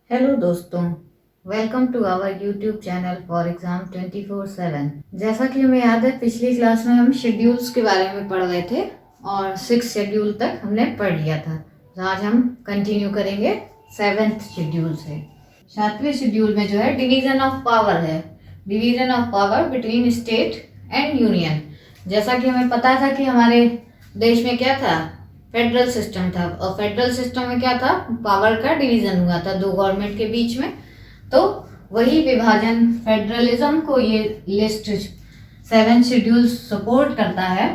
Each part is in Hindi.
हेलो दोस्तों, welcome to our YouTube channel for exam 24/7। जैसा कि हमें याद है, पिछली क्लास में हम शेड्यूल्स के बारे में पढ़ रहे थे और 6 शेड्यूल तक हमने पढ़ लिया था। तो आज हम कंटिन्यू करेंगे 7th शेड्यूल से। 7वें शेड्यूल में जो है डिवीजन ऑफ पावर है, division of power between state and union. जैसा कि हमें पता था कि हमारे देश में क्या था, फेडरल सिस्टम था, और फेडरल सिस्टम में क्या था, पावर का डिवीजन हुआ था दो गवर्नमेंट के बीच में। तो वही विभाजन, फेडरलिज्म को ये लिस्ट 7 शेड्यूल सपोर्ट करता है।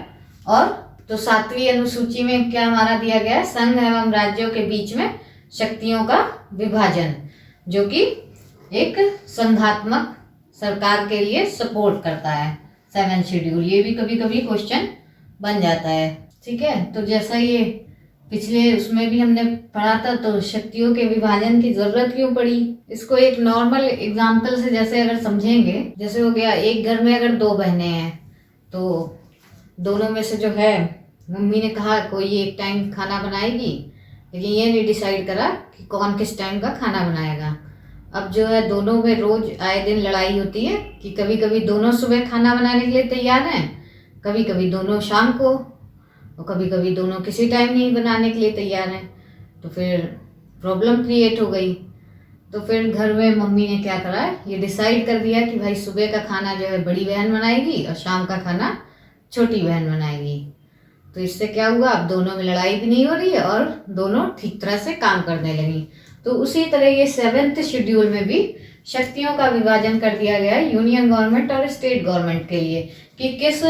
और तो 7वीं अनुसूची में क्या हमारा दिया गया है, संघ एवं राज्यों के बीच में शक्तियों का विभाजन, जो कि एक संघात्मक सरकार के लिए सपोर्ट करता है 7 शेड्यूल। ये भी कभी कभी क्वेश्चन बन जाता है, ठीक है। तो जैसा ये पिछले उसमें भी हमने पढ़ा था, तो शक्तियों के विभाजन की जरूरत क्यों पड़ी, इसको एक नॉर्मल एग्जांपल से जैसे अगर समझेंगे, जैसे हो गया एक घर में अगर 2 बहनें हैं, तो दोनों में से जो है, मम्मी ने कहा कोई एक टाइम खाना बनाएगी, लेकिन ये नहीं डिसाइड करा कि कौन किस टाइम का खाना बनाएगा। अब जो है दोनों में रोज आए दिन लड़ाई होती है कि कभी कभी दोनों सुबह खाना बनाने के लिए तैयार हैं, कभी कभी दोनों शाम को, और कभी कभी दोनों किसी टाइम नहीं बनाने के लिए तैयार हैं। तो फिर प्रॉब्लम क्रिएट हो गई। तो फिर घर में मम्मी ने क्या करा, ये डिसाइड कर दिया कि भाई सुबह का खाना जो है बड़ी बहन बनाएगी और शाम का खाना छोटी बहन बनाएगी। तो इससे क्या हुआ, अब दोनों में लड़ाई भी नहीं हो रही है और दोनों ठीक तरह से काम करने लगी। तो उसी तरह ये 7th शेड्यूल में भी शक्तियों का विभाजन कर दिया गया है यूनियन गवर्नमेंट और स्टेट गवर्नमेंट के लिए, कि किस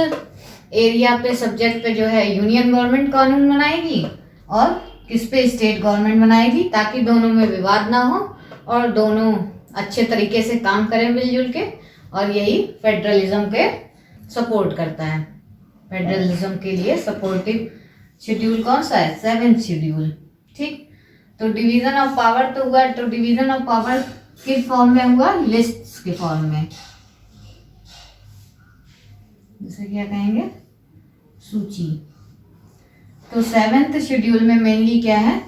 एरिया पे, सब्जेक्ट पे जो है यूनियन गवर्नमेंट कानून बनाएगी और किस पे स्टेट गवर्नमेंट बनाएगी, ताकि दोनों में विवाद ना हो और दोनों अच्छे तरीके से काम करें मिलजुल के। और यही फेडरलिज्म के सपोर्ट करता है। फेडरलिज्म के लिए सपोर्टिव शेड्यूल कौन सा है, 7th शेड्यूल, ठीक। तो डिवीजन ऑफ पावर तो हुआ, तो डिवीजन ऑफ पावर किस फॉर्म में हुआ, लिस्ट्स के फॉर्म में, जैसे क्या कहेंगे, सूची। तो 7th शेड्यूल में मेनली क्या है,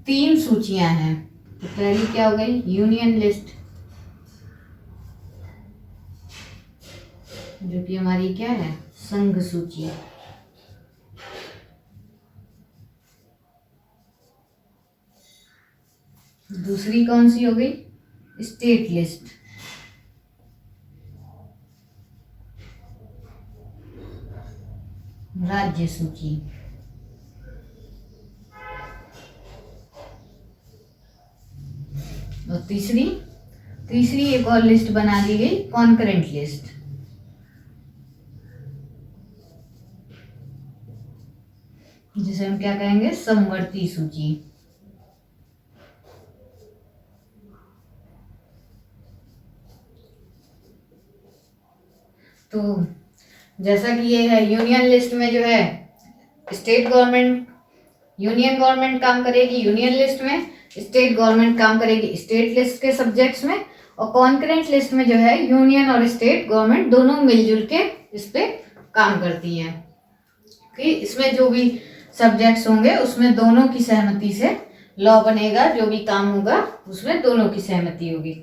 3 सूचियां हैं। तो पहली क्या हो गई, यूनियन लिस्ट, जो कि हमारी क्या है, संघ सूची। दूसरी कौन सी हो गई, स्टेट लिस्ट। राज्य सूची। और तीसरी एक और लिस्ट बना दी गई, कॉन्करेंट लिस्ट। जिसे हम क्या कहेंगे, समवर्ती सूची। तो जैसा कि ये है, यूनियन लिस्ट में जो है स्टेट गवर्नमेंट, यूनियन गवर्नमेंट काम करेगी यूनियन लिस्ट में, स्टेट गवर्नमेंट काम करेगी स्टेट लिस्ट के सब्जेक्ट्स में, और कॉन्करेंट लिस्ट में जो है यूनियन और स्टेट गवर्नमेंट दोनों मिलजुल के इस पे काम करती हैं, कि इसमें जो भी सब्जेक्ट्स होंगे उसमें दोनों की सहमति से लॉ बनेगा, जो भी काम होगा उसमें दोनों की सहमति होगी,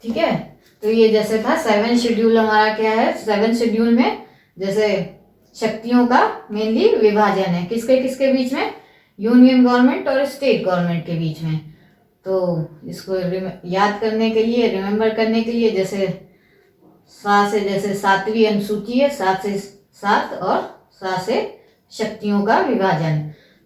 ठीक है। तो ये जैसे था 7 शेड्यूल हमारा क्या है, 7 शेड्यूल में जैसे शक्तियों का मेनली विभाजन है, किसके किसके बीच में, यूनियन गवर्नमेंट और स्टेट गवर्नमेंट के बीच में। तो इसको याद करने के लिए, रिमेम्बर करने के लिए, जैसे 7 से जैसे 7वीं अनुसूची है, 7 से 7 और 7 से शक्तियों का विभाजन।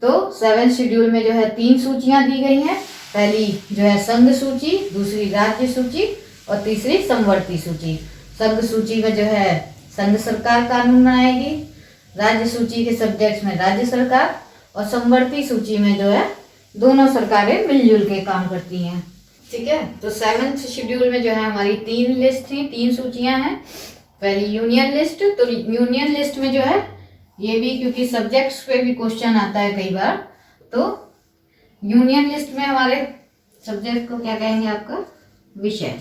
तो 7 शेड्यूल में जो है 3 सूचियां दी गई हैं। पहली जो है संघ सूची, दूसरी राज्य सूची और तीसरी समवर्ती सूची। संघ सूची में जो है संघ सरकार कानून बनाएगी, राज्य सूची के सब्जेक्ट्स में राज्य सरकार, और समवर्ती सूची में जो है दोनों सरकारें मिलजुल के काम करती हैं, ठीक है। तो 7th शेड्यूल में जो है हमारी 3 लिस्ट थी, 3 सूचियां हैं। पहली यूनियन लिस्ट, तो यूनियन लिस्ट में जो है ये भी, क्योंकि सब्जेक्ट्स पे भी क्वेश्चन आता है कई बार, तो यूनियन लिस्ट में हमारे सब्जेक्ट को क्या कहेंगे, आपका विषय।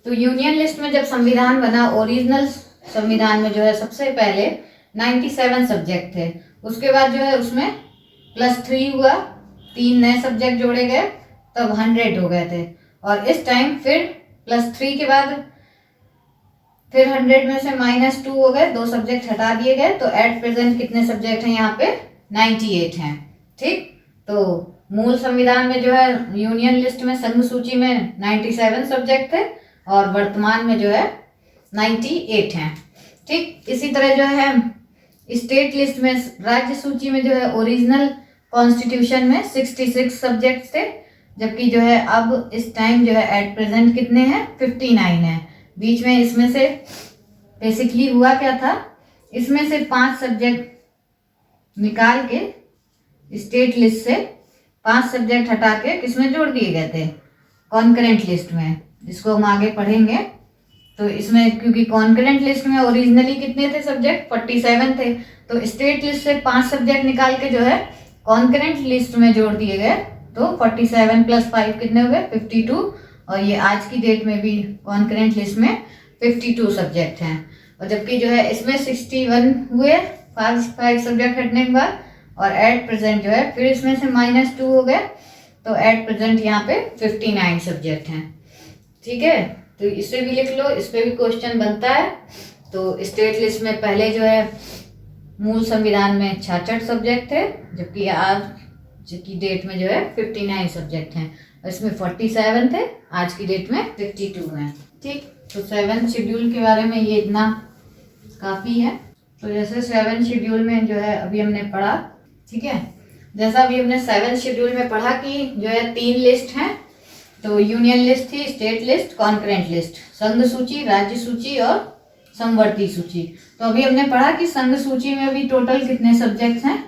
तो यूनियन लिस्ट में जब संविधान बना, ओरिजिनल संविधान में जो है सबसे पहले 97 सब्जेक्ट थे, उसके बाद जो है उसमें +3 हुआ, 3 नए सब्जेक्ट जोड़े गए, तब 100 हो गए थे। और इस टाइम फिर +3 के बाद फिर 100 में से -2 हो गए, 2 सब्जेक्ट हटा दिए गए, तो एट प्रेजेंट कितने सब्जेक्ट हैं यहाँ पे? 98 हैं। ठीक, तो मूल संविधान में जो है यूनियन लिस्ट में संघ सूची में 97 सब्जेक्ट थे और वर्तमान में जो है 98 हैं। ठीक, इसी तरह जो है स्टेट लिस्ट में राज्य सूची में जो है ओरिजिनल कॉन्स्टिट्यूशन में 66 सब्जेक्ट थे, जबकि जो है अब इस टाइम जो है एट प्रेजेंट कितने हैं? 59 हैं। बीच में इसमें से बेसिकली हुआ क्या था, इसमें से 5 सब्जेक्ट निकाल के स्टेट लिस्ट से 5 सब्जेक्ट हटा के किसमें जोड़ दिए गए थे? कॉन्करेंट लिस्ट में, जिसको हम आगे पढ़ेंगे। तो इसमें क्योंकि कॉन्करेंट लिस्ट में ओरिजिनली कितने थे सब्जेक्ट? 47 थे, तो स्टेट लिस्ट से 5 सब्जेक्ट निकाल के जो है कॉन्करेंट लिस्ट में जोड़ दिए गए, तो 47 + 5 कितने हो गए? 52। और ये आज की डेट में भी कॉन्करेंट लिस्ट में 52 सब्जेक्ट हैं। और जबकि जो है इसमें 61 हुए 5 सब्जेक्ट हटने के बाद, और एट प्रेजेंट जो है फिर इसमें से -2 हो गए, तो एट प्रेजेंट यहाँ पे 59 सब्जेक्ट हैं। ठीक है, तो इसे भी लिख लो, इस पे भी क्वेश्चन बनता है। तो स्टेट लिस्ट में पहले जो है मूल संविधान में 66 सब्जेक्ट थे, जबकि आज की डेट में जो है 59 सब्जेक्ट हैं। और इसमें 47 थे, आज की डेट में 52 हैं। ठीक, तो 7 शेड्यूल के बारे में ये इतना काफ़ी है। तो जैसे 7 शेड्यूल में जो है अभी हमने पढ़ा, ठीक है, जैसा अभी हमने 7 शेड्यूल में पढ़ा कि जो है 3 लिस्ट हैं। तो यूनियन लिस्ट थी, स्टेट लिस्ट, कॉन्करेंट लिस्ट, संघ सूची, राज्य सूची और समवर्ती सूची। तो अभी हमने पढ़ा कि संघ सूची में अभी टोटल कितने सब्जेक्ट्स हैं?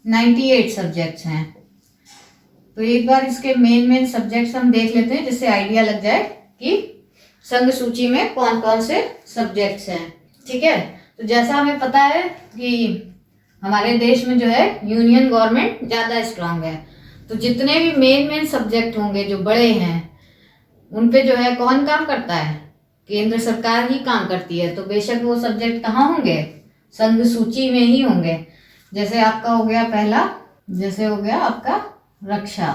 98 सब्जेक्ट्स हैं। तो एक बार इसके मेन सब्जेक्ट्स हम देख लेते हैं, जिससे आइडिया लग जाए कि संघ सूची में कौन कौन से सब्जेक्ट्स हैं। ठीक है, तो जैसा हमें पता है कि हमारे देश में जो है यूनियन गवर्नमेंट ज़्यादा स्ट्रांग है, तो जितने भी मेन सब्जेक्ट होंगे जो बड़े हैं उन पे जो है कौन काम करता है? केंद्र सरकार ही काम करती है। तो बेशक वो सब्जेक्ट कहाँ होंगे? संघ सूची में ही होंगे। जैसे आपका हो गया पहला, जैसे हो गया आपका रक्षा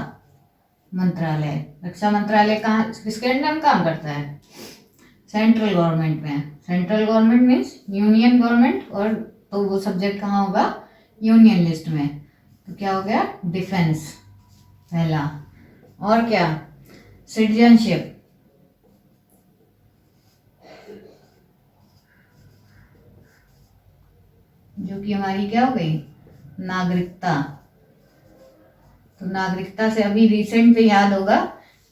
मंत्रालय। रक्षा मंत्रालय कहाँ, किसके अंडर में काम करता है? सेंट्रल गवर्नमेंट में। Central government means union government, और तो वो सब्जेक्ट कहाँ होगा? यूनियन लिस्ट में। तो क्या हो गया? डिफेंस पहला। और क्या? सिटीजनशिप, जो कि हमारी क्या हो गई? नागरिकता। तो नागरिकता से अभी रिसेंट पे याद होगा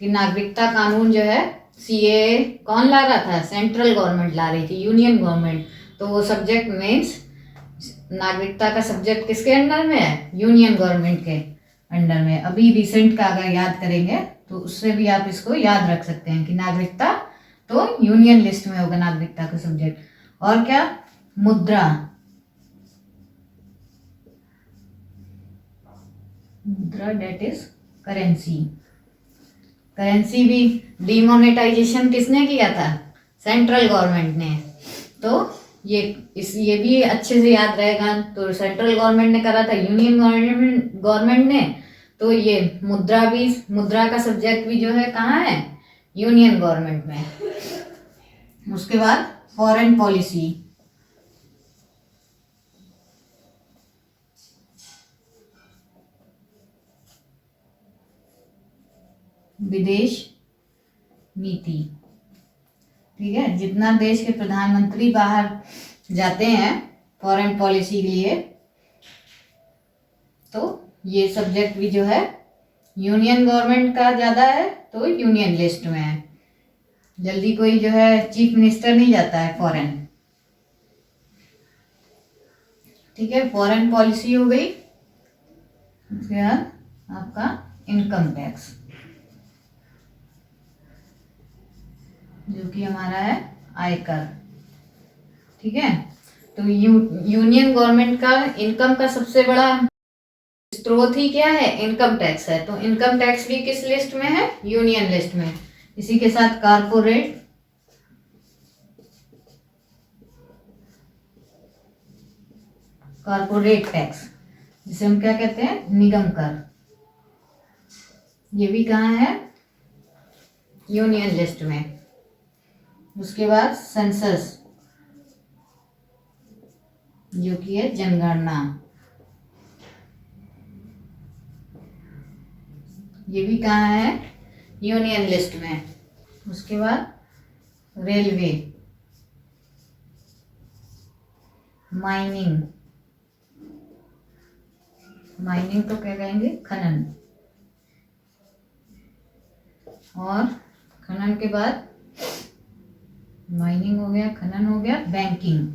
कि नागरिकता कानून जो है सीएए कौन ला रहा था? सेंट्रल गवर्नमेंट ला रही थी, यूनियन गवर्नमेंट। तो वो सब्जेक्ट मीन्स नागरिकता का सब्जेक्ट किसके अंडर में है? यूनियन गवर्नमेंट के अंडर में। अभी रिसेंट का अगर याद करेंगे तो उससे भी आप इसको याद रख सकते हैं कि नागरिकता तो यूनियन लिस्ट में होगा नागरिकता का सब्जेक्ट। और क्या? मुद्रा। मुद्रा डेट इज करेंसी। करेंसी भी डिमोनेटाइजेशन किसने किया था? सेंट्रल गवर्नमेंट ने। तो ये भी अच्छे से याद रहेगा। तो सेंट्रल गवर्नमेंट ने करा था, यूनियन गवर्नमेंट ने। तो ये मुद्रा भी, मुद्रा का सब्जेक्ट भी जो है कहाँ है? यूनियन गवर्नमेंट में। उसके बाद फॉरेन पॉलिसी, विदेश नीति। ठीक है, जितना देश के प्रधानमंत्री बाहर जाते हैं फॉरेन पॉलिसी के लिए, तो ये सब्जेक्ट भी जो है यूनियन गवर्नमेंट का ज़्यादा है, तो यूनियन लिस्ट में है। जल्दी कोई जो है चीफ मिनिस्टर नहीं जाता है फॉरेन। ठीक है, फॉरेन पॉलिसी हो गई। उसके बाद आपका इनकम टैक्स, जो कि हमारा है आयकर। ठीक है, तो यूनियन गवर्नमेंट का इनकम का सबसे बड़ा स्रोत ही क्या है? इनकम टैक्स है। तो इनकम टैक्स भी किस लिस्ट में है? यूनियन लिस्ट में। इसी के साथ कारपोरेट टैक्स, जिसे हम क्या कहते हैं? निगम कर। ये भी कहाँ है, यूनियन लिस्ट में। उसके बाद सेंसस, जो कि है जनगणना, ये भी कहाँ है, यूनियन लिस्ट में। उसके बाद रेलवे, माइनिंग, माइनिंग तो क्या कहेंगे, खनन, और खनन के बाद माइनिंग हो गया, खनन हो गया, बैंकिंग,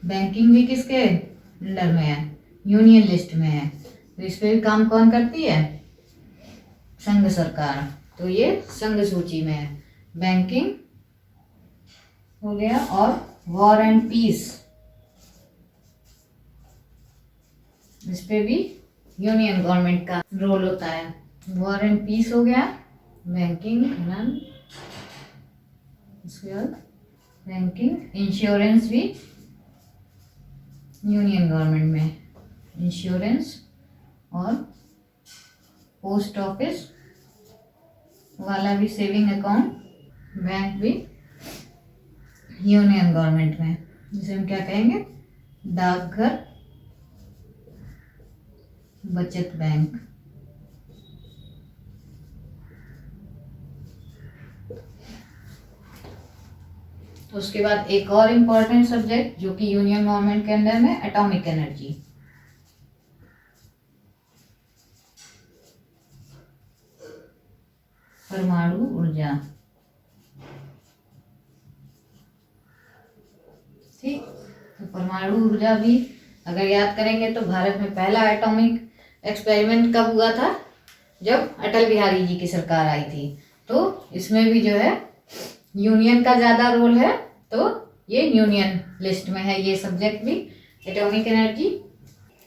बैंकिंग भी किसके अंडर में है, यूनियन लिस्ट में है। तो इस पे भी काम कौन करती है, संघ सरकार। तो ये संघ सूची में है, बैंकिंग हो गया। और वॉर एंड पीस, इस पे भी यूनियन गवर्नमेंट का रोल होता है। वॉर एंड पीस हो गया, बैंकिंग, खनन, उसके बाद बैंकिंग, इंश्योरेंस भी यूनियन गवर्नमेंट में, इंश्योरेंस, और पोस्ट ऑफिस वाला भी, सेविंग अकाउंट, बैंक भी यूनियन गवर्नमेंट में, जिसे हम क्या कहेंगे, डाकघर, बचत बैंक। उसके बाद एक और इम्पोर्टेंट सब्जेक्ट जो कि यूनियन गवर्नमेंट के अंदर में, एटॉमिक एनर्जी। परमाणु ऊर्जा, ठीक। तो परमाणु ऊर्जा भी अगर याद करेंगे तो भारत में पहला एटॉमिक एक्सपेरिमेंट कब हुआ था, जब अटल बिहारी जी की सरकार आई थी। तो इसमें भी जो है यूनियन का ज़्यादा रोल है, तो ये यूनियन लिस्ट में है ये सब्जेक्ट भी, एटॉमिक एनर्जी,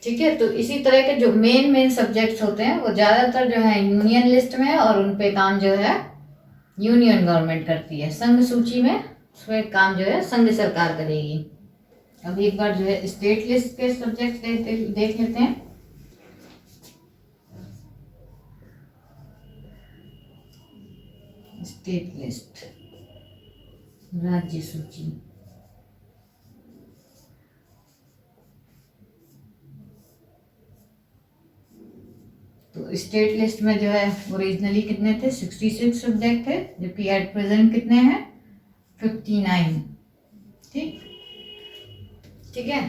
ठीक है। तो इसी तरह के जो मेन सब्जेक्ट्स होते हैं वो ज़्यादातर जो है यूनियन लिस्ट में है, और उन पे काम जो है यूनियन गवर्नमेंट करती है। संघ सूची में उसमें काम जो है संघ सरकार करेगी। अब एक बार जो है स्टेट लिस्ट के सब्जेक्ट देख लेते हैं। स्टेट लिस्ट, राज्य सूची, तो स्टेट लिस्ट में जो है ओरिजिनली कितने थे, 66 सब्जेक्ट थे, जबकि एट प्रेजेंट कितने हैं, 59, ठीक, ठीक है।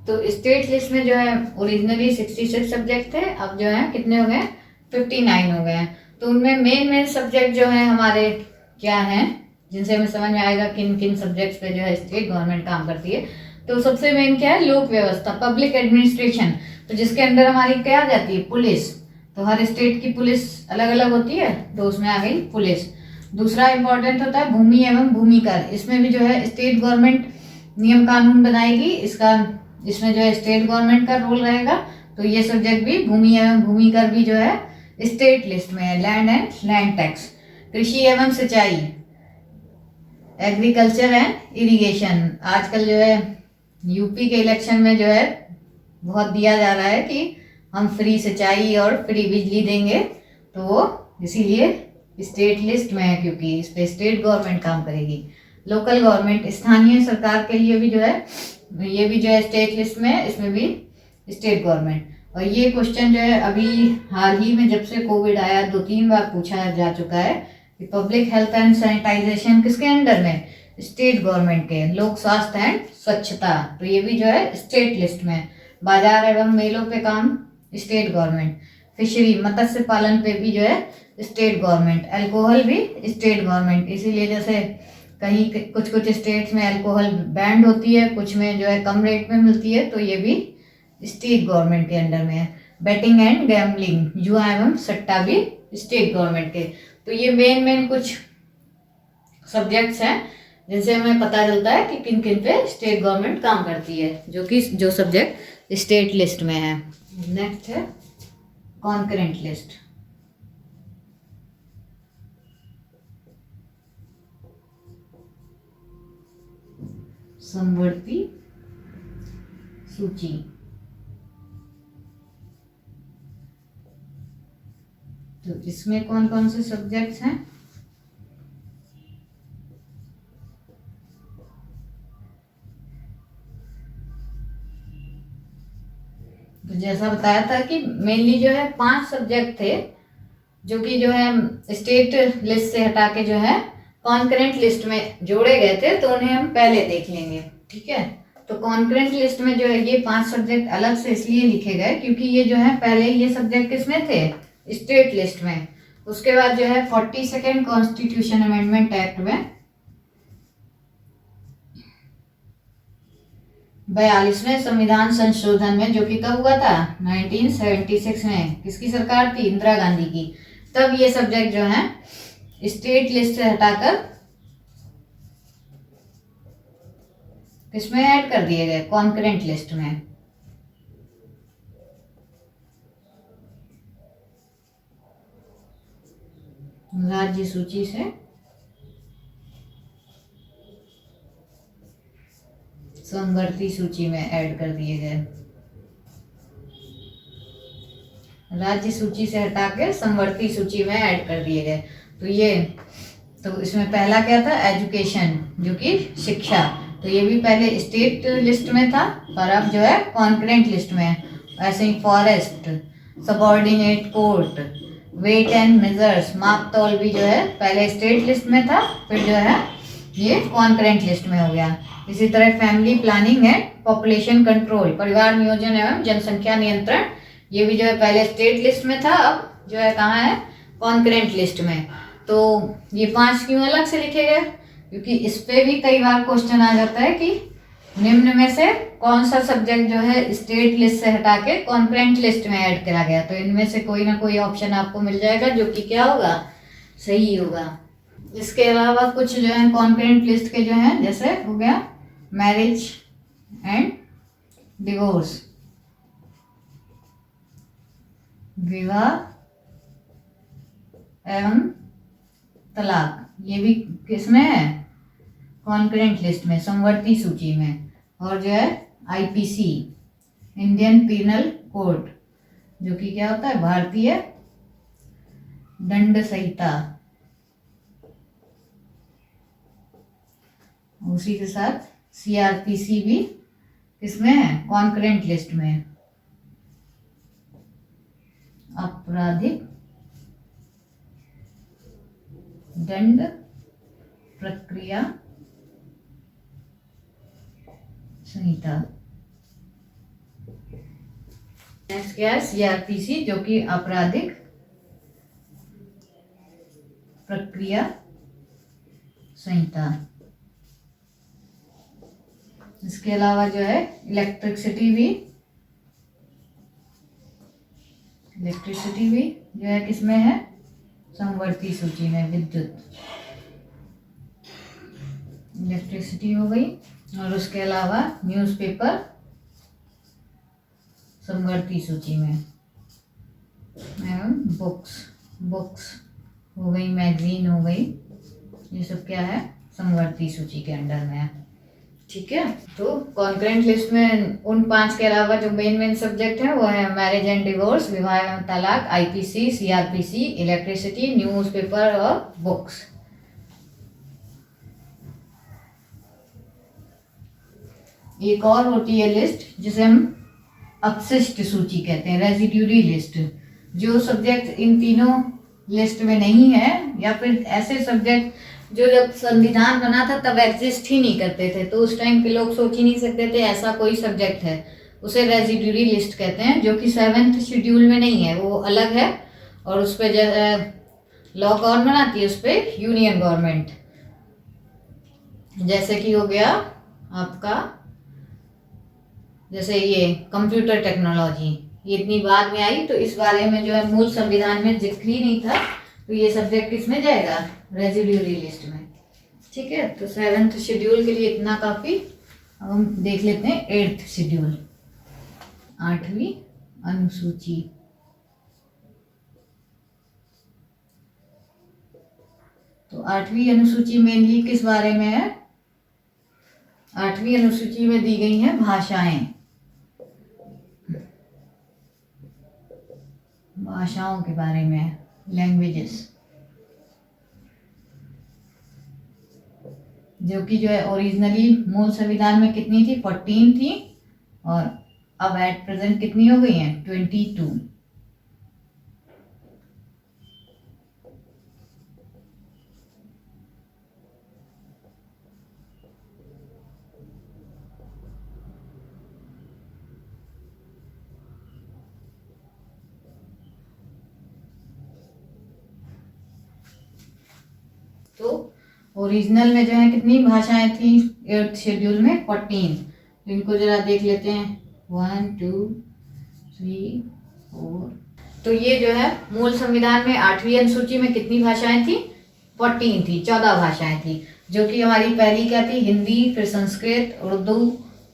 तो स्टेट लिस्ट में जो है ओरिजिनली 66 सब्जेक्ट थे, अब जो है कितने हो गए, 59 हो गए हैं। तो उनमें मेन सब्जेक्ट जो है हमारे क्या हैं, जिनसे हमें समझ में आएगा किन किन सब्जेक्ट्स पे जो है स्टेट गवर्नमेंट काम करती है। तो सबसे मेन क्या है, लोक व्यवस्था, पब्लिक एडमिनिस्ट्रेशन, तो जिसके अंदर हमारी क्या आ जाती है, पुलिस। तो हर स्टेट की पुलिस अलग अलग होती है, तो उसमें आ गई पुलिस। दूसरा इंपॉर्टेंट होता है भूमि एवं भूमि कर, इसमें भी जो है स्टेट गवर्नमेंट नियम कानून बनाएगी, इसमें जो है स्टेट गवर्नमेंट का रोल रहेगा। तो ये सब्जेक्ट भी भूमि एवं भूमि कर भी जो है स्टेट लिस्ट में है। लैंड एंड लैंड टैक्स, कृषि एवं सिंचाई, एग्रीकल्चर एंड इरिगेशन। आजकल जो है यूपी के इलेक्शन में जो है बहुत दिया जा रहा है कि हम फ्री सिंचाई और फ्री बिजली देंगे, तो वो इसीलिए स्टेट लिस्ट में है, क्योंकि इस पे स्टेट गवर्नमेंट काम करेगी। लोकल गवर्नमेंट, स्थानीय सरकार के लिए भी जो है, ये भी जो है स्टेट लिस्ट में है, इसमें भी स्टेट गवर्नमेंट। और ये क्वेश्चन जो है अभी हाल ही में जब से कोविड आया 2-3 बार पूछा जा चुका है कि पब्लिक हेल्थ एंड सैनिटाइजेशन किसके अंडर में, स्टेट गवर्नमेंट के। लोक स्वास्थ्य एंड स्वच्छता, तो ये भी जो है स्टेट लिस्ट में। बाजार एवं मेलों पे काम स्टेट गवर्नमेंट। फिशरी, मत्स्य पालन पे भी जो है स्टेट गवर्नमेंट। अल्कोहल भी स्टेट गवर्नमेंट, इसीलिए जैसे कहीं कुछ कुछ स्टेट्स में अल्कोहल बैंड होती है, कुछ में जो है कम रेट में मिलती है, तो ये भी स्टेट गवर्नमेंट के अंडर में है। बेटिंग एंड गैम्बलिंग, जुआ एवं सट्टा भी स्टेट गवर्नमेंट के। तो ये मेन कुछ सब्जेक्ट्स हैं जिनसे हमें पता चलता है कि किन किन पे स्टेट गवर्नमेंट काम करती है, जो सब्जेक्ट स्टेट लिस्ट में है। नेक्स्ट है कॉन्करेंट लिस्ट, समवर्ती सूची। तो इसमें कौन कौन से सब्जेक्ट्स हैं? तो जैसा बताया था कि मेनली जो है 5 सब्जेक्ट थे जो कि जो है स्टेट लिस्ट से हटा के जो है कॉन्करेंट लिस्ट में जोड़े गए थे, तो उन्हें हम पहले देख लेंगे। ठीक है, तो कॉन्करेंट लिस्ट में जो है ये 5 सब्जेक्ट अलग से इसलिए लिखे गए क्योंकि ये जो है पहले ये सब्जेक्ट किसमें थे? स्टेट लिस्ट में। उसके बाद जो है 42nd कॉन्स्टिट्यूशन अमेंडमेंट एक्ट में 42वें संविधान संशोधन में, जो कि कब हुआ था? 1976 में। किसकी सरकार थी? इंदिरा गांधी की। तब ये सब्जेक्ट जो है स्टेट लिस्ट से हटाकर किसमें ऐड कर दिए गए? कॉन्करेंट लिस्ट में। राज्य सूची से समवर्ती सूची में ऐड कर दिए गए। राज्य सूची से हटा के समवर्ती सूची में ऐड कर दिए गए। तो ये, तो इसमें पहला क्या था? एजुकेशन, जो कि शिक्षा। तो ये भी पहले स्टेट लिस्ट में था और अब जो है कॉन्करेंट लिस्ट में है। ऐसे ही forest, subordinate court, weight and measures, माप तौल भी जो है पहले स्टेट लिस्ट में था, फिर जो है ये कॉन्करेंट लिस्ट में हो गया। इसी तरह family planning and population control, परिवार नियोजन एवं जनसंख्या नियंत्रण, ये भी जो है पहले स्टेट लिस्ट में था, अब जो है कहाँ है? कॉन्करेंट लिस्ट में। तो ये 5 क्यों अलग से लिखे गए? क्योंकि इस पे भी कई बार क्वेश्चन आ जाता है कि निम्न में से कौन सा सब्जेक्ट जो है स्टेट लिस्ट से हटा के कॉन्करेंट लिस्ट में ऐड करा गया। तो इनमें से कोई ना कोई ऑप्शन आपको मिल जाएगा जो कि क्या होगा? सही होगा। इसके अलावा कुछ जो है कॉन्करेंट लिस्ट के जो है, जैसे हो गया मैरिज एंड डिवोर्स, विवाह एवं तलाक, ये भी किसमें है? कॉन्करेंट लिस्ट में, समवर्ती सूची में। और जो है आईपीसी, इंडियन पीनल कोड, जो कि क्या होता है? भारतीय दंड संहिता। उसी के साथ सीआरपीसी भी किसमें है? कॉन्करेंट लिस्ट में। आपराधिक दंड प्रक्रिया संहिता। नेक्स्ट क्या है? सीआरपीसी, जो कि आपराधिक प्रक्रिया संहिता। इसके अलावा जो है इलेक्ट्रिसिटी भी जो है किसमें है? समवर्ती सूची में। विद्युत, इलेक्ट्रिसिटी हो गई। और उसके अलावा न्यूज़पेपर समवर्ती सूची में, एवं बुक्स हो गई, मैगजीन हो गई, ये सब क्या है? समवर्ती सूची के अंडर में है। ठीक है, तो कॉन्करेंट लिस्ट में उन 5 के अलावा जो मेन सब्जेक्ट है वो है मैरिज एंड डिवोर्स, विवाह एवं तलाक, आईपीसी, सीआरपीसी, इलेक्ट्रिसिटी, न्यूज़पेपर और बुक्स। एक और होती है लिस्ट जिसे हम अपशिष्ट सूची कहते हैं, रेजिड्यूरी लिस्ट। जो सब्जेक्ट इन तीनों लिस्ट में नहीं है, या फिर ऐसे सब्जेक्ट जो जब संविधान बना था तब एग्जिस्ट ही नहीं करते थे, तो उस टाइम के लोग सोच ही नहीं सकते थे ऐसा कोई सब्जेक्ट है, उसे रेजिड्यूरी लिस्ट कहते हैं। जो कि 7th शेड्यूल में नहीं है, वो अलग है। और उस पर लॉ कौन बनाती है? उस पर यूनियन गवर्नमेंट। जैसे कि हो गया आपका, जैसे ये कंप्यूटर टेक्नोलॉजी, ये इतनी बाद में आई, तो इस बारे में जो है मूल संविधान में जिक्र ही नहीं था, तो ये सब्जेक्ट किसमें जाएगा? रेजिड्यूरी लिस्ट में। ठीक है, तो 7th शेड्यूल के लिए इतना काफी। अब हम देख लेते हैं 8th शेड्यूल, 8वीं अनुसूची। तो 8वीं अनुसूची मेनली किस बारे में है? 8वीं अनुसूची में दी गई हैं भाषाएं, भाषाओं के बारे में। लैंग्वेजेस, जो कि जो है ओरिजिनली मूल संविधान में कितनी थी, 14 थी, और अब एट प्रेजेंट कितनी हो गई हैं, 22। तो ओरिजिनल में जो है कितनी भाषाएं थी 8th शेड्यूल में, 14। तो इनको जरा देख लेते हैं, 1 2 3 4। तो ये जो है मूल संविधान में 8वीं अनुसूची में कितनी भाषाएं थी, 14 थी, 14 भाषाएं थी, जो कि हमारी पहली क्या थी, हिंदी, फिर संस्कृत, उर्दू,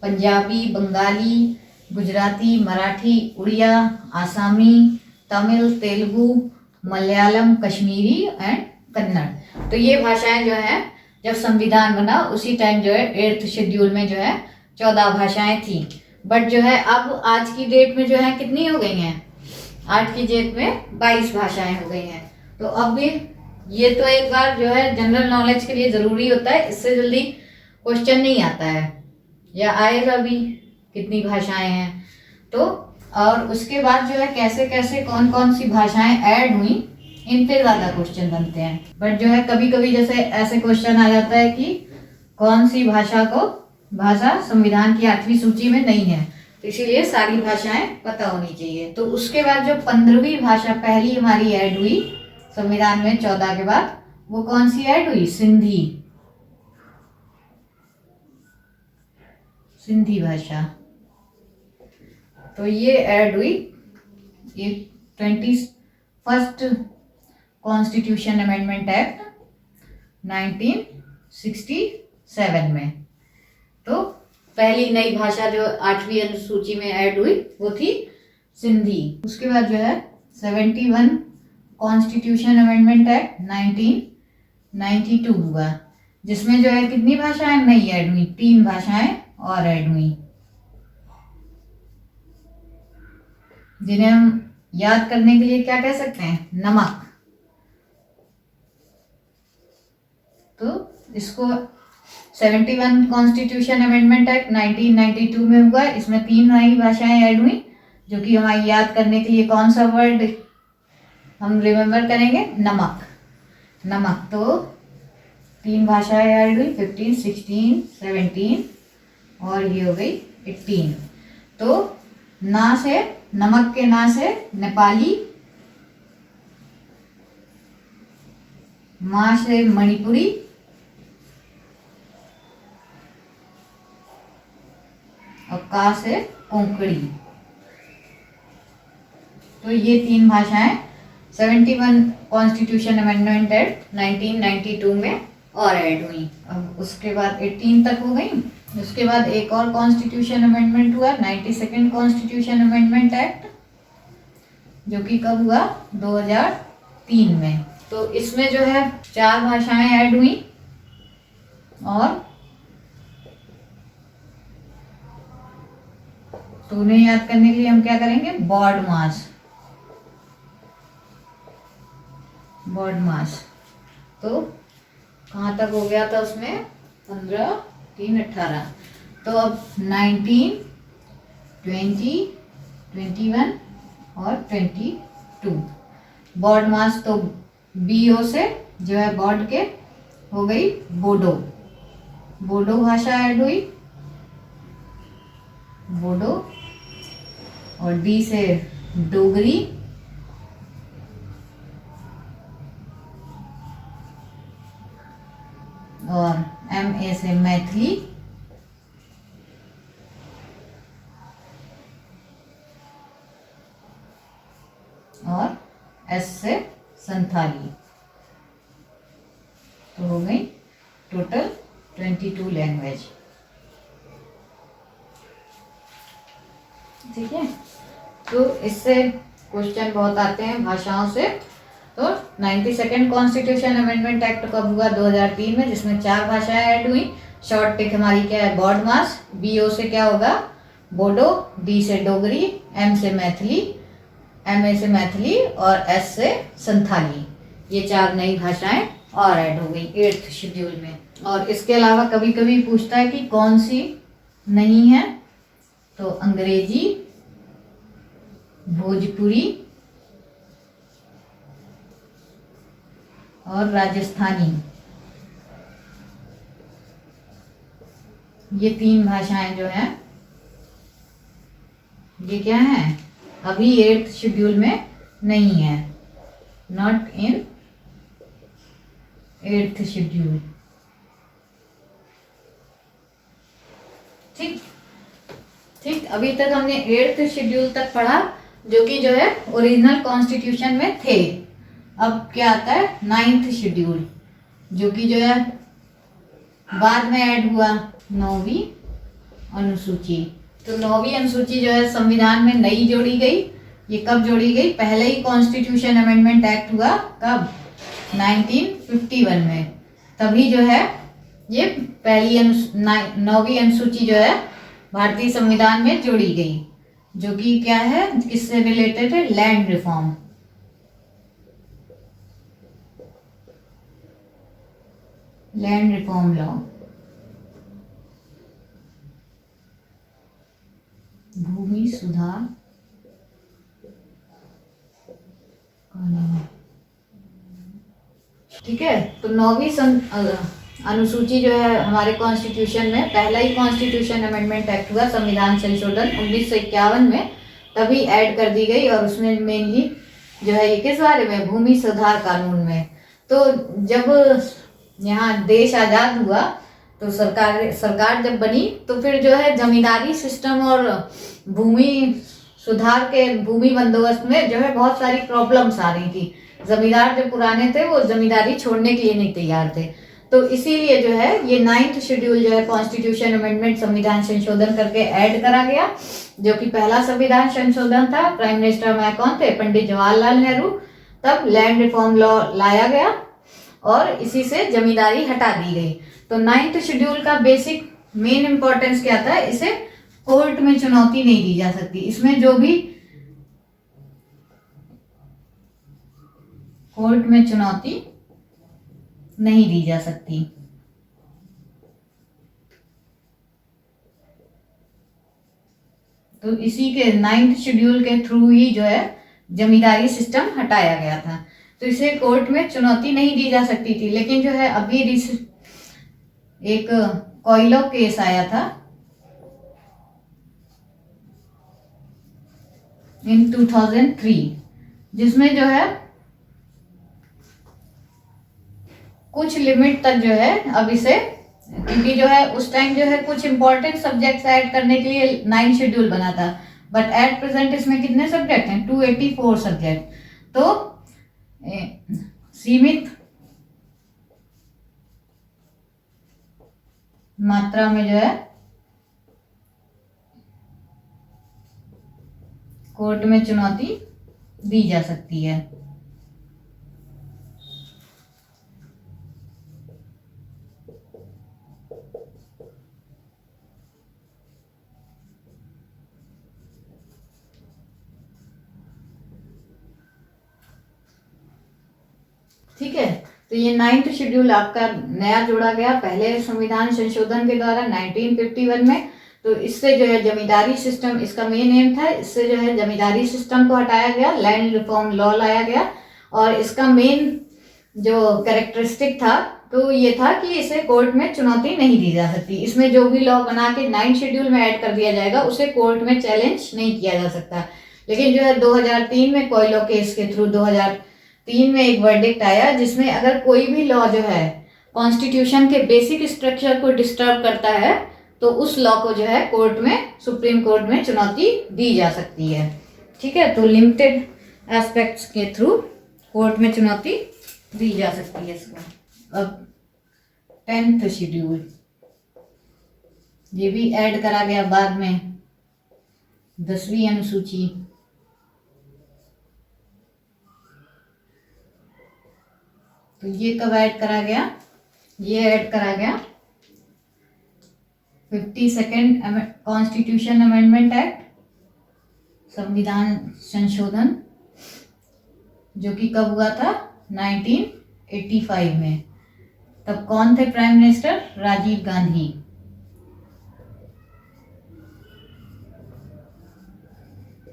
पंजाबी, बंगाली, गुजराती, मराठी, उड़िया, आसामी, तमिल, तेलुगु, मलयालम, कश्मीरी एंड कन्नड़। तो ये भाषाएं जो है जब संविधान बना उसी टाइम जो है 8th शेड्यूल में जो है 14 भाषाएं थी। बट जो है अब आज की डेट में जो है कितनी हो गई हैं, आज की डेट में 22 भाषाएं हो गई हैं। तो अब भी ये तो एक बार जो है जनरल नॉलेज के लिए जरूरी होता है, इससे जल्दी क्वेश्चन नहीं आता है, या आएगा भी कितनी भाषाएं हैं। तो और उसके बाद जो है कैसे कैसे कौन कौन सी भाषाएं ऐड हुई, इन पे ज्यादा क्वेश्चन बनते हैं। बट जो है कभी कभी जैसे ऐसे क्वेश्चन आ जाता है कि कौन सी भाषा संविधान की 8वीं सूची में नहीं है, तो इसीलिए सारी भाषाएं पता होनी चाहिए। तो उसके बाद जो 15वीं भाषा पहली हमारी ऐड हुई संविधान में 14 के बाद, वो कौन सी ऐड हुई, सिंधी, सिंधी भाषा। तो ये ऐड हुई ये 21st कॉन्स्टिट्यूशन अमेंडमेंट एक्ट 1967 में। तो पहली नई भाषा जो 8वीं अनुसूची में ऐड हुई वो थी सिंधी। उसके बाद जो है 71 कॉन्स्टिट्यूशन अमेंडमेंट एक्ट 1992 हुआ, जिसमें जो है कितनी भाषाएं नई ऐड हुई, 3 भाषाएं और ऐड हुई, जिन्हें हम याद करने के लिए क्या कह सकते हैं, नमक। तो इसको 71 कॉन्स्टिट्यूशन अमेंडमेंट एक्ट 1992 में हुआ, इसमें 3 नई भाषाएं ऐड हुई, जो कि हमारी याद करने के लिए कौन सा वर्ड हम रिमेम्बर करेंगे, नमक, नमक। तो 3 भाषाएं ऐड हुई, 15, 16, 17 और ये हो गई 18। तो ना से, नमक के ना से नेपाली, माँ से मणिपुरी, और का से कोंकणी। तो ये 3 भाषाएं 71 कॉन्स्टिट्यूशन अमेंडमेंट एक्ट 1992 में और ऐड हुई। अब उसके बाद 18 तक हो गई। उसके बाद एक और कॉन्स्टिट्यूशन अमेंडमेंट हुआ, 92nd कॉन्स्टिट्यूशन अमेंडमेंट एक्ट, जो कि कब हुआ, 2003 में। तो इसमें जो है 4 भाषाएं ऐड हुई, और तो उन्हें याद करने के लिए हम क्या करेंगे, बॉर्ड मास, बॉर्ड मास। तो कहाँ तक हो गया था उसमें, 15, 3, 18। तो अब 19, 20, 21 और 22 बॉर्ड मास। तो BO से जो है बॉर्ड के हो गई बोडो, बोडो भाषा ऐड हुई, बोडो। और D से डोगरी, और MA से मैथिली, और S से संथाली। तो हो गई टोटल 22 लैंग्वेज। ठीक है, तो इससे क्वेश्चन बहुत आते हैं भाषाओं से। तो 92nd कॉन्स्टिट्यूशन अमेंडमेंट एक्ट कब हुआ, 2003 में, जिसमें 4 भाषाएं ऐड हुई। शॉर्ट टिक हमारी क्या है, बॉर्ड मास। BO से क्या होगा, बोडो, D से डोगरी, M से मैथिली, MA से मैथिली और S से संथाली, ये 4 नई भाषाएं और ऐड हो गई 8th शेड्यूल में। और इसके अलावा कभी कभी पूछता है कि कौन सी नहीं है, तो अंग्रेजी, भोजपुरी और राजस्थानी, ये 3 भाषाएं जो हैं ये क्या है, अभी 8th शेड्यूल में नहीं है, नॉट इन 8th शेड्यूल। ठीक ठीक, अभी तक हमने 8th शेड्यूल तक पढ़ा, जो कि जो है ओरिजिनल कॉन्स्टिट्यूशन में थे। अब क्या आता है 9th शेड्यूल, जो कि जो है बाद में ऐड हुआ 9वीं अनुसूची। तो 9वीं अनुसूची जो है संविधान में नई जोड़ी गई। ये कब जोड़ी गई, पहले ही कॉन्स्टिट्यूशन अमेंडमेंट एक्ट हुआ कब, 1951 में, तभी जो है ये पहली 9वीं अनुसूची जो है भारतीय संविधान में जोड़ी गई, जो कि क्या है, किससे रिलेटेड है, land reform. Land reform law, भूमि सुधार कानून। ठीक है, तो 9वीं अनुसूची जो है हमारे कॉन्स्टिट्यूशन में, पहला ही कॉन्स्टिट्यूशन अमेंडमेंट एक्ट हुआ संविधान संशोधन 1951 में, तभी ऐड कर दी गई। और उसमें मेनली जो है ये किस बारे में, भूमि सुधार कानून में। तो जब यहाँ देश आज़ाद हुआ तो सरकार जब बनी तो फिर जो है जमींदारी सिस्टम और भूमि सुधार के भूमि बंदोबस्त में जो है बहुत सारी प्रॉब्लम्स आ रही थी। जमींदार जो पुराने थे वो जमींदारी छोड़ने के लिए नहीं तैयार थे, तो इसीलिए जो है ये 9th शेड्यूल जो है कॉन्स्टिट्यूशन अमेंडमेंट संविधान संशोधन करके ऐड करा गया, जो कि पहला संविधान संशोधन था। प्राइम मिनिस्टर में कौन थे, पंडित जवाहरलाल नेहरू। तब लैंड रिफॉर्म लॉ लाया गया और इसी से जमींदारी हटा दी गई। तो 9th शेड्यूल का बेसिक मेन इंपॉर्टेंस क्या था, इसे कोर्ट में चुनौती नहीं दी जा सकती। इसमें जो भी कोर्ट में चुनौती नहीं दी जा सकती। तो इसी के 9th शेड्यूल के थ्रू ही जो है जमींदारी सिस्टम हटाया गया था, तो इसे कोर्ट में चुनौती नहीं दी जा सकती थी। लेकिन जो है अभी एक कोयलो केस आया था इन 2003, जिसमें जो है कुछ लिमिट तक जो है अब इसे, क्योंकि जो है उस टाइम जो है कुछ इंपॉर्टेंट सब्जेक्ट्स ऐड करने के लिए 9 शेड्यूल बना था, बट एट प्रेजेंट इसमें कितने सब्जेक्ट हैं, 284 सब्जेक्ट। तो सीमित मात्रा में जो है कोर्ट में चुनौती दी जा सकती है। ठीक है, तो ये 9th शेड्यूल आपका नया जोड़ा गया पहले संविधान संशोधन के द्वारा 1951 में। तो इससे जो है जमींदारी सिस्टम, इसका मेन एम था, इससे जो है जमींदारी सिस्टम को हटाया गया, लैंड रिफॉर्म लॉ लाया गया। और इसका मेन जो कैरेक्टरिस्टिक था तो ये था कि इसे कोर्ट में चुनौती नहीं दी जा सकती। इसमें जो भी लॉ बना के 9 शेड्यूल में ऐड कर दिया जाएगा उसे कोर्ट में चैलेंज नहीं किया जा सकता। लेकिन जो है 2003 में कोयलो केस के थ्रू 2003 में एक वर्डिक्ट आया, जिसमें अगर कोई भी लॉ जो है कॉन्स्टिट्यूशन के बेसिक स्ट्रक्चर को डिस्टर्ब करता है तो उस लॉ को जो है कोर्ट में, सुप्रीम कोर्ट में चुनौती दी जा सकती है। ठीक है, तो लिमिटेड एस्पेक्ट्स के थ्रू कोर्ट में चुनौती दी जा सकती है इसको। अब 10th शेड्यूल, ये भी ऐड करा गया बाद में, 10वीं अनुसूची। तो ये कब ऐड करा गया, ये ऐड करा गया 52nd कॉन्स्टिट्यूशन अमेंडमेंट एक्ट, संविधान संशोधन जो कि कब हुआ था? 1985 में। तब कौन थे प्राइम मिनिस्टर? राजीव गांधी।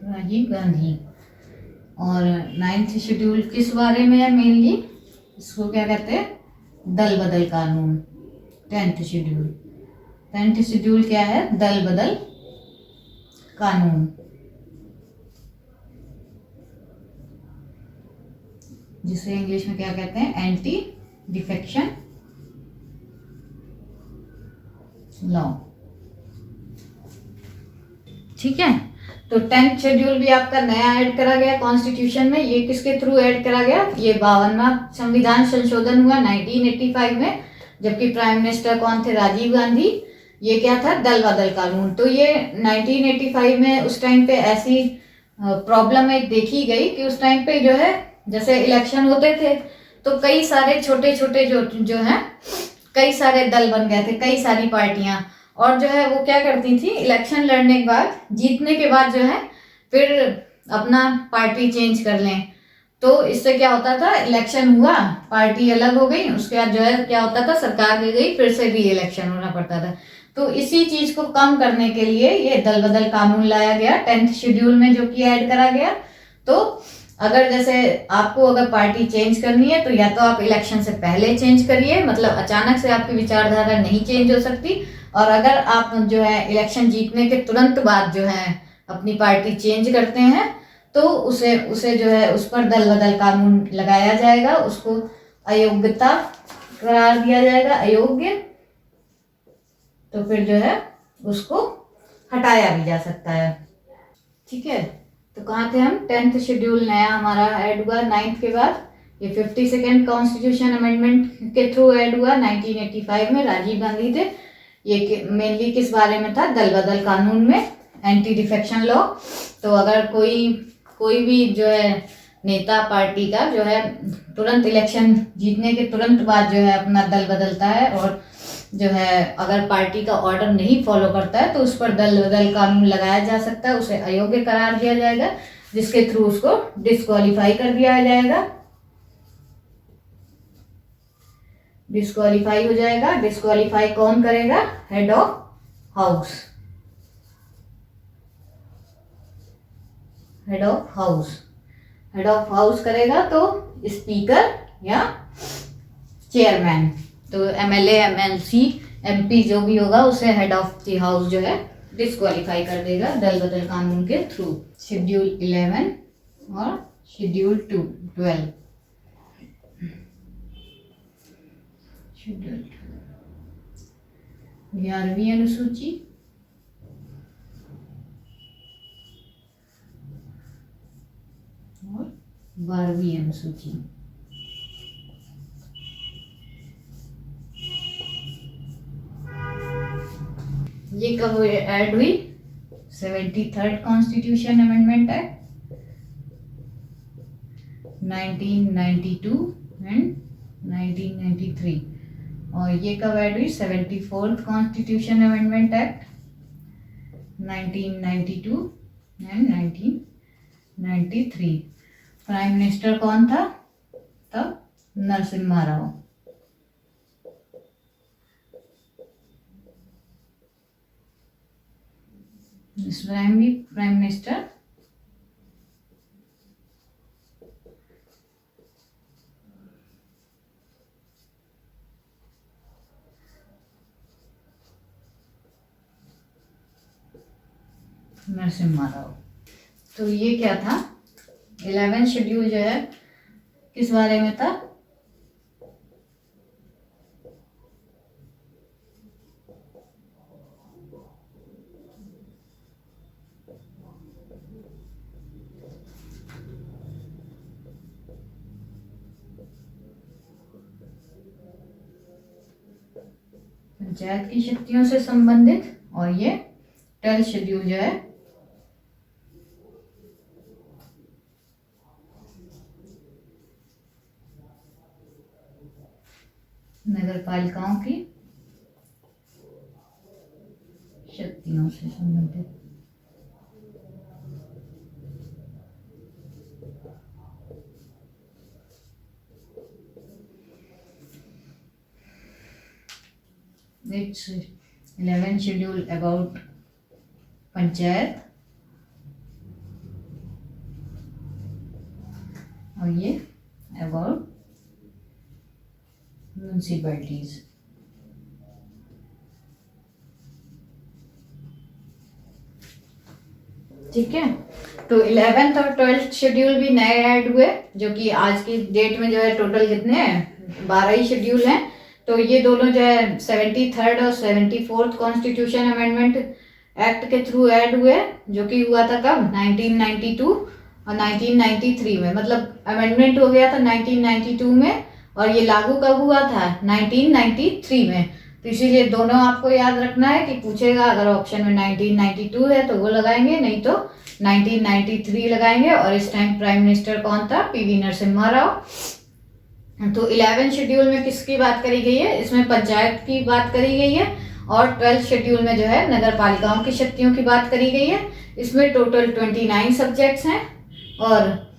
राजीव गांधी। और 9th शेड्यूल किस बारे में है मेनली? इसको क्या कहते हैं? दल बदल कानून। 10th schedule. 10th शेड्यूल क्या है? दल बदल कानून, जिसे इंग्लिश में क्या कहते हैं? Anti defection law. ठीक है, तो 10th शेड्यूल भी आपका नया ऐड करा गया कॉन्स्टिट्यूशन में। ये किसके थ्रू ऐड करा गया? ये 52वां संविधान संशोधन हुआ 1985 में, जबकि प्राइम मिनिस्टर कौन थे? राजीव गांधी। ये क्या था? दल बदल कानून। तो ये 1985 में उस टाइम पे ऐसी प्रॉब्लम एक देखी गई कि उस टाइम पे जो है, जैसे इलेक्शन होते थे तो कई सारे छोटे छोटे जो है कई सारे दल बन गए थे, कई सारी पार्टियां। और जो है वो क्या करती थी, इलेक्शन लड़ने के बाद, जीतने के बाद जो है फिर अपना पार्टी चेंज कर लें। तो इससे क्या होता था? इलेक्शन हुआ, पार्टी अलग हो गई, उसके बाद जो है क्या होता था? सरकार गिर गई, फिर से री इलेक्शन होना पड़ता था। तो इसी चीज को कम करने के लिए ये दल बदल कानून लाया गया 10th शेड्यूल में, जो कि ऐड करा गया। तो अगर जैसे आपको अगर पार्टी चेंज करनी है तो या तो आप इलेक्शन से पहले चेंज करिए, मतलब अचानक से आपकी विचारधारा नहीं चेंज हो सकती। और अगर आप जो है इलेक्शन जीतने के तुरंत बाद जो है अपनी पार्टी चेंज करते हैं तो उसे उसे जो है उस पर दल बदल कानून लगाया जाएगा, उसको अयोग्यता करार दिया जाएगा, अयोग्य। तो फिर जो है उसको हटाया भी जा सकता है। ठीक है, तो कहाँ थे हम? 10th शेड्यूल नया हमारा ऐड हुआ 9th के बाद। ये 52nd कॉन्स्टिट्यूशन अमेंडमेंट के थ्रू ऐड हुआ 1985 में, राजीव गांधी थे। ये मेनली किस बारे में था? दल बदल कानून में, एंटी डिफेक्शन लॉ। तो अगर कोई भी जो है नेता पार्टी का जो है तुरंत इलेक्शन जीतने के तुरंत बाद जो है अपना दल बदलता है और जो है अगर पार्टी का ऑर्डर नहीं फॉलो करता है तो उस पर दल बदल कानून लगाया जा सकता है, उसे अयोग्य करार दिया जाएगा, जिसके थ्रू उसको डिस्क्वालीफाई कर दिया जाएगा, डिस्क्वालीफाई हो जाएगा। डिस्क्वालीफाई कौन करेगा? Head of house. Head of house, head of house करेगा तो स्पीकर या चेयरमैन। तो एमएलए, एमएलसी, एमपी जो भी होगा उसे हेड ऑफ द हाउस जो है डिस्क्वालीफाई कर देगा दल बदल कानून के थ्रू। शेड्यूल 11 और शेड्यूल 12। शेड्यूल 11वीं अनुसूची और 12वीं अनुसूची। ये कब ऐड हुई? 73rd constitution amendment act 1992 and 1993। और ये कब ऐड हुई? 74th constitution amendment act 1992 and 1993। Prime minister कौन था तब? नरसिम्हा राव। इस टाइम भी प्राइम मिनिस्टर नरसिम्हा राव। तो ये क्या था? 11 शेड्यूल जो है किस बारे में था? पंचायत की शक्तियों से संबंधित। और ये 12 शेड्यूल जो है नगर पालिकाओं की शक्तियों से संबंधित। इट्स 11 शेड्यूल अबाउट पंचायत, और ये अबाउट म्यूनसिपैलिटीज। ठीक है, तो 11th और 12th शेड्यूल भी नए ऐड हुए, जो कि आज की डेट में जो है टोटल कितने हैं, 12 ही शेड्यूल हैं। तो ये दोनों जो है 73rd और 74th कॉन्स्टिट्यूशन अमेंडमेंट एक्ट के थ्रू ऐड हुए, जो कि हुआ था कब, 1992 और 1993 में। मतलब अमेंडमेंट हो गया था 1992 में और ये लागू कब हुआ था, 1993 में। तो इसीलिए दोनों आपको याद रखना है कि पूछेगा, अगर ऑप्शन में 1992 है तो वो लगाएंगे, नहीं तो 1993 लगाएंगे। और इस टाइम प्राइम मिनिस्टर कौन था, पीवी नरसिम्हा राव। तो 11 शेड्यूल में किसकी बात करी गई है, इसमें पंचायत की बात करी गई है, और 12 शेड्यूल में जो है नगर पालिकाओं की शक्तियों की बात करी गई है। इसमें टोटल 29 सब्जेक्ट्स हैं, और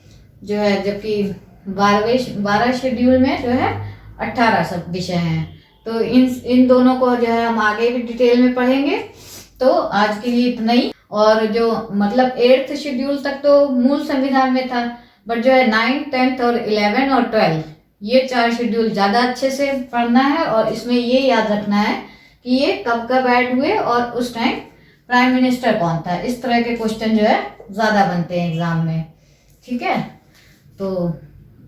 जो है जबकि 12 शेड्यूल में जो है 18 सब विषय हैं। तो इन दोनों को जो है हम आगे भी डिटेल में पढ़ेंगे। तो आज के लिए इतना ही। और जो मतलब 8th शेड्यूल तक तो मूल संविधान में था, बट जो है 9th, 10th और 11 और 12 ये 4 शेड्यूल ज्यादा अच्छे से पढ़ना है, और इसमें ये याद रखना है कि ये कब कब ऐड हुए और उस टाइम प्राइम मिनिस्टर कौन था। इस तरह के क्वेश्चन जो है ज्यादा बनते हैं एग्जाम में। ठीक है, तो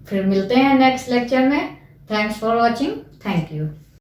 फिर मिलते हैं नेक्स्ट लेक्चर में। Thanks for watching, thank you.